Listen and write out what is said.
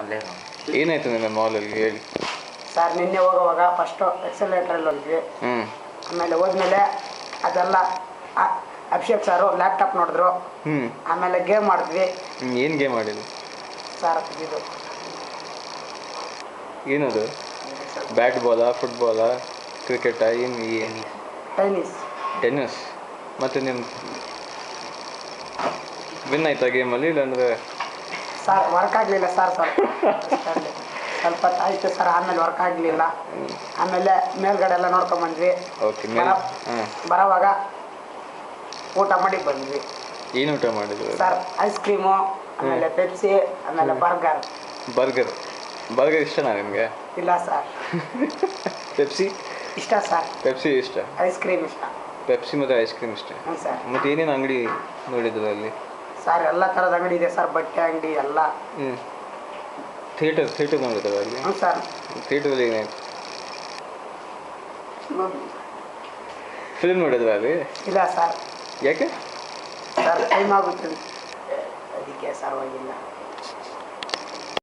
ಅಲ್ಲೇ ಏನಾಯ್ತು ನಿನ್ನ ಮಾಲಲ್ಲಿ ಹೇಳಿ ಸರ್ ನಿನ್ನೆ ಹೋಗುವಾಗ ಫಸ್ಟು ಎಕ್ಸಲೇಟ್ರಲ್ಲಿ ಹೋಗಿದ್ವಿ. ಆಮೇಲೆ ಹೋದ್ಮೇಲೆ ಅದೆಲ್ಲ ಅಭಿಷೇಕ್ ಸಾರು ಲ್ಯಾಪ್ಟಾಪ್ ನೋಡಿದ್ರು. ಆಮೇಲೆ ಗೇಮ್ ಆಡಿದ್ವಿ. ಏನು ಗೇಮ್ ಆಡಿದ್ವಿ ಸರ್? ಇದು ಏನದು? ಬ್ಯಾಟ್ ಬಾಲಾ, ಫುಟ್ಬಾಲಾ, ಕ್ರಿಕೆಟಾ, ಏನು? ಟೆನ್ನಿಸ್. ಮತ್ತು ನಿಮ್ಮ ವಿನ್ ಆಯ್ತಾ ಗೇಮಲ್ಲಿ? ಇಲ್ಲಾಂದರೆ ಸರ್ ವರ್ಕ್ ಆಗಲಿಲ್ಲ ಸರ್. ಸ್ವಲ್ಪ ಆಯಿತು ಸರ್, ಆಮೇಲೆ ವರ್ಕ್ ಆಗಲಿಲ್ಲ. ಆಮೇಲೆ ಮೇಲ್ಗಡೆ ಎಲ್ಲ ನೋಡ್ಕೊಂಬಂದ್ವಿ. ಓಕೆ. ಬರೋವಾಗ ಊಟ ಮಾಡಿ ಬಂದ್ವಿ. ಏನು ಊಟ ಮಾಡಿದ್ವಿ ಸರ್? ಐಸ್ ಕ್ರೀಮು, ಆಮೇಲೆ ಪೆಪ್ಸಿ, ಆಮೇಲೆ ಬರ್ಗರ್ ಇಷ್ಟನಾ ನಿಮಗೆ? ಇಲ್ಲ ಸರ್. ಪೆಪ್ಸಿ ಇಷ್ಟ ಸರ್. ಪೆಪ್ಸಿ ಇಷ್ಟ, ಐಸ್ ಕ್ರೀಮ್ ಇಷ್ಟ. ಪೆಪ್ಸಿ ಮತ್ತು ಐಸ್ ಕ್ರೀಮ್ ಇಷ್ಟ. ಹ್ಞೂ ಸರ್. ಮತ್ತು ಏನೇನು ಅಂಗಡಿ ನೋಡಿದ್ರು ಅಲ್ಲಿ? ಸರ್ ಎಲ್ಲ ಥರದ ಅಂಗಡಿ ಇದೆ ಸರ್, ಬಟ್ಟೆ ಅಂಗಡಿ ಎಲ್ಲ. ಥಿಯೇಟರ್ ನೋಡಿದ್ರು ಅಲ್ಲಿ? ಹ್ಞೂ ಸರ್. ಥಿಯೇಟರಲ್ಲಿ ಏನಾಯ್ತು? ಫಿಲ್ಮ್ ನೋಡಿದ್ರ ಅಲ್ಲಿ? ಇಲ್ಲ ಸರ್. ಯಾಕೆ ಸರ್ ಟೈಮ್ ಆಗುತ್ತೆ ಅದಕ್ಕೆ ಸರ್ ಹೋಗಿಲ್ಲ.